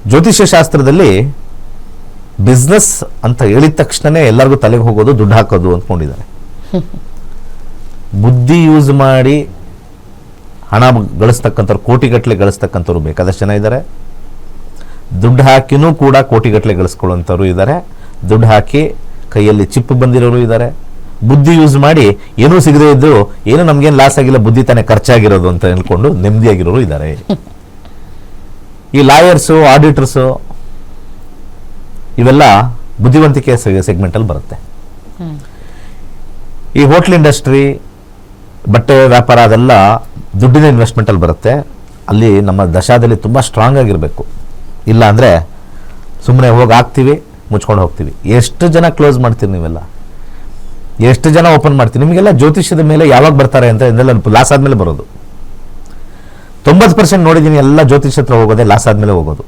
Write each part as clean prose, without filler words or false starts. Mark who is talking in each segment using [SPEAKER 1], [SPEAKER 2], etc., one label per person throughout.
[SPEAKER 1] ಜ್ಯೋತಿಷ್ಯ ಶಾಸ್ತ್ರದಲ್ಲಿ ಬಿಸ್ನೆಸ್ ಅಂತ ಹೇಳಿದ ತಕ್ಷಣನೇ ಎಲ್ಲರಿಗೂ ತಲೆಗೆ ಹೋಗೋದು ದುಡ್ಡು ಹಾಕೋದು ಅಂದ್ಕೊಂಡಿದ್ದಾರೆ. ಬುದ್ಧಿ ಯೂಸ್ ಮಾಡಿ ಹಣ ಗಳಿಸ್ತಕ್ಕಂಥವ್ರು, ಕೋಟಿಗಟ್ಟಲೆ ಗಳಿಸ್ತಕ್ಕಂಥವ್ರು ಬೇಕಾದಷ್ಟು ಜನ ಇದ್ದಾರೆ. ದುಡ್ಡು ಹಾಕಿನೂ ಕೂಡ ಕೋಟಿಗಟ್ಟಲೆ ಗಳಿಸ್ಕೊಳ್ಳುವಂಥವ್ರು ಇದ್ದಾರೆ. ದುಡ್ಡು ಹಾಕಿ ಕೈಯಲ್ಲಿ ಚಿಪ್ ಬಂದಿರೋರು ಇದ್ದಾರೆ. ಬುದ್ಧಿ ಯೂಸ್ ಮಾಡಿ ಏನೂ ಸಿಗದೇ ಇದ್ದು ಏನು ನಮ್ಗೇನು ಲಾಸ್ ಆಗಿಲ್ಲ, ಬುದ್ಧಿ ತಾನೇ ಖರ್ಚಾಗಿರೋದು ಅಂತ ಹೇಳ್ಕೊಂಡು ನೆಮ್ಮದಿಯಾಗಿರೋರು ಇದ್ದಾರೆ. ಈ ಲಾಯರ್ಸು, ಆಡಿಟರ್ಸು ಇವೆಲ್ಲ ಬುದ್ಧಿವಂತಿಕೆ ಸೆಗ್ಮೆಂಟಲ್ಲಿ ಬರುತ್ತೆ. ಈ ಹೋಟ್ಲ್ ಇಂಡಸ್ಟ್ರಿ, ಬಟ್ಟೆ ವ್ಯಾಪಾರ ಅದೆಲ್ಲ ದುಡ್ಡಿನ ಇನ್ವೆಸ್ಟ್ಮೆಂಟಲ್ಲಿ ಬರುತ್ತೆ. ಅಲ್ಲಿ ನಮ್ಮ ದಶಾದಲ್ಲಿ ತುಂಬ ಸ್ಟ್ರಾಂಗ್ ಆಗಿರಬೇಕು. ಇಲ್ಲ ಅಂದರೆ ಸುಮ್ಮನೆ ಹೋಗಿ ಹಾಕ್ತೀವಿ, ಮುಚ್ಕೊಂಡು ಹೋಗ್ತೀವಿ. ಎಷ್ಟು ಜನ ಕ್ಲೋಸ್ ಮಾಡ್ತೀರಿ ನೀವೆಲ್ಲ? ಎಷ್ಟು ಜನ ಓಪನ್ ಮಾಡ್ತೀವಿ? ನಿಮಗೆಲ್ಲ ಜ್ಯೋತಿಷ್ಯದ ಮೇಲೆ ಯಾವಾಗ ಬರ್ತಾರೆ ಅಂತ ಇದೆಲ್ಲ ಲಾಸ್ ಆದಮೇಲೆ ಬರೋದು. 90% ನೋಡಿದ್ದೀನಿ ಎಲ್ಲ ಜ್ಯೋತಿಷ್ಯ ಹತ್ರ ಹೋಗೋದೇ ಲಾಸ್ ಆದಮೇಲೆ ಹೋಗೋದು.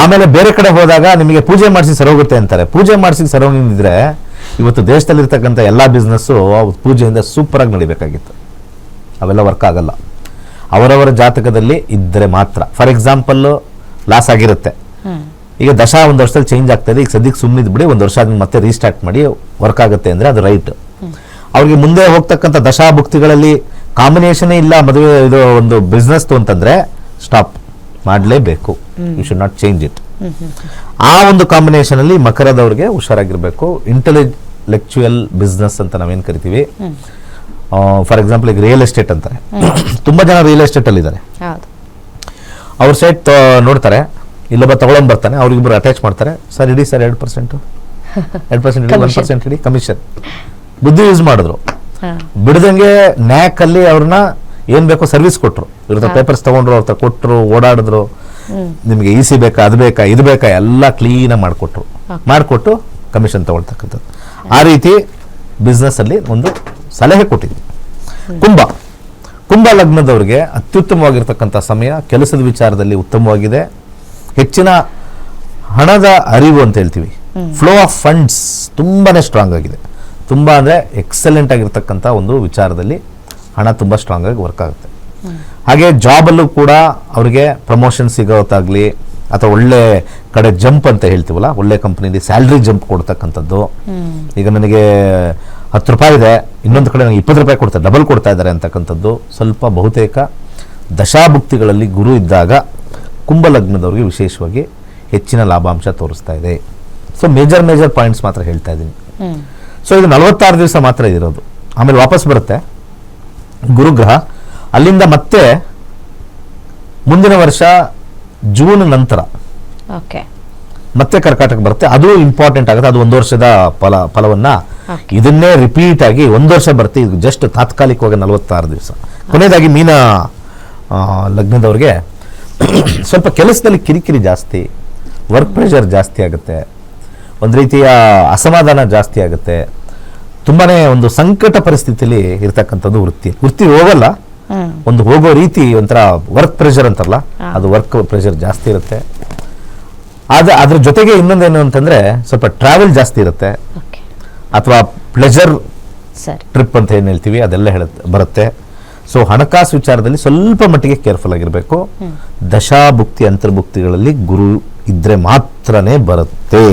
[SPEAKER 1] ಆಮೇಲೆ ಬೇರೆ ಕಡೆ ಹೋದಾಗ ನಿಮಗೆ ಪೂಜೆ ಮಾಡಿಸಿ ಸರೋಗುತ್ತೆ ಅಂತಾರೆ. ಪೂಜೆ ಮಾಡಿಸಿ ಸರೋಗಿದ್ರೆ ಇವತ್ತು ದೇಶದಲ್ಲಿರ್ತಕ್ಕಂಥ ಎಲ್ಲ ಬಿಸ್ನೆಸ್ಸು ಪೂಜೆಯಿಂದ ಸೂಪರಾಗಿ ನಡಿಬೇಕಾಗಿತ್ತು. ಅವೆಲ್ಲ ವರ್ಕ್ ಆಗಲ್ಲ. ಅವರವರ ಜಾತಕದಲ್ಲಿ ಇದ್ದರೆ ಮಾತ್ರ. ಫಾರ್ ಎಕ್ಸಾಂಪಲ್ಲು ಲಾಸ್ ಆಗಿರುತ್ತೆ, ಈಗ ದಶಾ ಒಂದು ವರ್ಷದಲ್ಲಿ ಚೇಂಜ್ ಆಗ್ತದೆ, ಈಗ ಸದ್ಯಕ್ಕೆ ಸುಮ್ಮನಿದ್ ಬಿಡಿ, ಒಂದು ವರ್ಷ ಆದ್ಮೇಲೆ ಮತ್ತೆ ರೀಸ್ಟಾರ್ಟ್ ಮಾಡಿ ವರ್ಕ್ ಆಗುತ್ತೆ ಅಂದರೆ ಅದು ರೈಟ್. ಅವ್ರಿಗೆ ಮುಂದೆ ಹೋಗ್ತಕ್ಕಂಥ ದಶಾ ಭುಕ್ತಿಗಳಲ್ಲಿ ಕಾಂಬಿನೇಷನೇ ಇಲ್ಲ ಮದುವೆ ಇದು ಒಂದು ಬಿಸ್ನೆಸ್ ಅಂತಂದ್ರೆ ಸ್ಟಾಪ್ ಮಾಡಲೇಬೇಕು. You should not change it. ಆ ಒಂದು ಕಾಂಬಿನೇಷನ್ ಅಲ್ಲಿ ಮಕರದವ್ರಿಗೆ ಹುಷಾರಾಗಿರ್ಬೇಕು. ಇಂಟೆಲೆಕ್ಚುಯಲ್ ಬಿಸ್ನೆಸ್ ಅಂತ ನಾವೇನು ಕರಿತೀವಿ. ಫಾರ್ ಎಕ್ಸಾಂಪಲ್ ಈಗ ರಿಯಲ್ ಎಸ್ಟೇಟ್ ಅಂತಾರೆ. ತುಂಬಾ ಜನ ರಿಯಲ್ ಎಸ್ಟೇಟ್ ಅಲ್ಲಿ ಇದ್ದಾರೆ. ಅವ್ರ ಸೈಟ್ ನೋಡ್ತಾರೆ, ಇಲ್ಲೊಬ್ಬ ತಗೊಳಂಗ್ ಬರ್ತಾನೆ, ಅವ್ರಿಗಿಬ್ರು ಅಟ್ಯಾಚ್ ಮಾಡ್ತಾರೆ. ಸರ್ ಇಡಿ ಸರ್ 2%, 2% ಇಡಿ, 1% ಇಡಿ, ಕಮಿಷನ್. ಬುದ್ಧಿ ಯೂಸ್ ಮಾಡಿದ್ರು, ಬಿಡದಂಗೆ ನ್ಯಾಕಲ್ಲಿ ಅವ್ರನ್ನ ಏನ್ ಬೇಕೋ ಸರ್ವಿಸ್ ಕೊಟ್ರು. ಇವ್ರ ಪೇಪರ್ಸ್ ತಗೊಂಡ್ರು, ಅವ್ರ ಕೊಟ್ಟರು, ಓಡಾಡಿದ್ರು. ನಿಮಗೆ ಇಸಿ ಬೇಕಾ, ಅದು ಬೇಕಾ, ಇದು ಬೇಕಾ, ಎಲ್ಲ ಕ್ಲೀನಾಗಿ ಮಾಡಿಕೊಟ್ಟು ಕಮಿಷನ್ ತಗೊಳ್ತಕ್ಕಂಥದ್ದು. ಆ ರೀತಿ ಬಿಸ್ನೆಸ್ ಅಲ್ಲಿ ಒಂದು ಸಲಹೆ ಕೊಟ್ಟಿದ್ವಿ. ಕುಂಭ ಲಗ್ನದವ್ರಿಗೆ ಅತ್ಯುತ್ತಮವಾಗಿರ್ತಕ್ಕಂಥ ಸಮಯ. ಕೆಲಸದ ವಿಚಾರದಲ್ಲಿ ಉತ್ತಮವಾಗಿದೆ. ಹೆಚ್ಚಿನ ಹಣದ ಅರಿವು ಅಂತ ಹೇಳ್ತೀವಿ, ಫ್ಲೋ ಆಫ್ ಫಂಡ್ಸ್ ತುಂಬಾನೇ ಸ್ಟ್ರಾಂಗ್ ಆಗಿದೆ. ತುಂಬಾ ಅಂದರೆ ಎಕ್ಸಲೆಂಟ್ ಆಗಿರ್ತಕ್ಕಂಥ ಒಂದು ವಿಚಾರದಲ್ಲಿ ಹಣ ತುಂಬ ಸ್ಟ್ರಾಂಗ್ ಆಗಿ ವರ್ಕ್ ಆಗುತ್ತೆ. ಹಾಗೆ ಜಾಬಲ್ಲೂ ಕೂಡ ಅವರಿಗೆ ಪ್ರಮೋಷನ್ ಸಿಗೋತ್ತಾಗಲಿ ಅಥವಾ ಒಳ್ಳೆ ಕಡೆ ಜಂಪ್ ಅಂತ ಹೇಳ್ತೀವಲ್ಲ, ಒಳ್ಳೆ ಕಂಪ್ನಿಲಿ ಸ್ಯಾಲ್ರಿ ಜಂಪ್ ಕೊಡ್ತಕ್ಕಂಥದ್ದು. ಈಗ ನನಗೆ 10 ರೂಪಾಯಿ ಇದೆ, ಇನ್ನೊಂದು ಕಡೆ ನನಗೆ 20 ರೂಪಾಯಿ ಕೊಡ್ತಾರೆ, ಡಬಲ್ ಕೊಡ್ತಾ ಇದ್ದಾರೆ ಅಂತಕ್ಕಂಥದ್ದು ಸ್ವಲ್ಪ ಬಹುತೇಕ ದಶಾಭುಕ್ತಿಗಳಲ್ಲಿ ಗುರು ಇದ್ದಾಗ ಕುಂಭ ಲಗ್ನದವ್ರಿಗೆ ವಿಶೇಷವಾಗಿ ಹೆಚ್ಚಿನ ಲಾಭಾಂಶ ತೋರಿಸ್ತಾ ಇದೆ. ಸೊ ಮೇಜರ್ ಪಾಯಿಂಟ್ಸ್ ಮಾತ್ರ ಹೇಳ್ತಾ ಇದ್ದೀನಿ. ಸೊ ಇದು 46 ದಿವಸ ಮಾತ್ರ ಇರೋದು, ಆಮೇಲೆ ವಾಪಸ್ ಬರುತ್ತೆ ಗುರುಗ್ರಹ. ಅಲ್ಲಿಂದ ಮತ್ತೆ ಮುಂದಿನ ವರ್ಷ ಜೂನ್ ನಂತರ ಮತ್ತೆ ಕರ್ಕಾಟಕ ಬರುತ್ತೆ. ಅದು ಇಂಪಾರ್ಟೆಂಟ್ ಆಗುತ್ತೆ. ಅದು 1 ವರ್ಷದ ಫಲವನ್ನ ಇದನ್ನೇ ರಿಪೀಟ್ ಆಗಿ 1 ವರ್ಷ ಬರುತ್ತೆ. ಇದು ಜಸ್ಟ್ ತಾತ್ಕಾಲಿಕವಾಗಿ 46 ದಿವಸ. ಕೊನೆಯದಾಗಿ ಮೀನ ಲಗ್ನದವ್ರಿಗೆ ಸ್ವಲ್ಪ ಕೆಲಸದಲ್ಲಿ ಕಿರಿಕಿರಿ ಜಾಸ್ತಿ, ವರ್ಕ್ ಪ್ರೆಷರ್ ಜಾಸ್ತಿ ಆಗುತ್ತೆ, ಒಂದು ರೀತಿಯ ಅಸಮಾಧಾನ ಜಾಸ್ತಿ ಆಗುತ್ತೆ. ತುಂಬಾನೇ ಒಂದು ಸಂಕಟ ಪರಿಸ್ಥಿತಿಯಲ್ಲಿ ಇರ್ತಕ್ಕಂಥದ್ದು ವೃತ್ತಿ ಹೋಗಲ್ಲ. ಒಂದು ಹೋಗೋ ರೀತಿ ಒಂಥರ ವರ್ಕ್ ಪ್ರೆಷರ್ ಅಂತಾರಲ್ಲ, ಅದು ವರ್ಕ್ ಪ್ರೆಷರ್ ಜಾಸ್ತಿ ಇರುತ್ತೆ. ಅದ್ರ ಜೊತೆಗೆ ಇನ್ನೊಂದೇನು ಅಂತಂದ್ರೆ ಸ್ವಲ್ಪ ಟ್ರಾವೆಲ್ ಜಾಸ್ತಿ ಇರುತ್ತೆ, ಅಥವಾ ಪ್ಲೆಜರ್ ಟ್ರಿಪ್ ಅಂತ ಏನ್ ಹೇಳ್ತೀವಿ ಅದೆಲ್ಲ ಬರುತ್ತೆ. ಸೊ ಹಣಕಾಸು ವಿಚಾರದಲ್ಲಿ ಸ್ವಲ್ಪ ಮಟ್ಟಿಗೆ ಕೇರ್ಫುಲ್ ಆಗಿರಬೇಕು. ದಶಾಭುಕ್ತಿ ಅಂತರ್ಭುಕ್ತಿಗಳಲ್ಲಿ ಗುರು ಇದ್ರೆ ಮಾತ್ರನೇ ಬರುತ್ತೆ.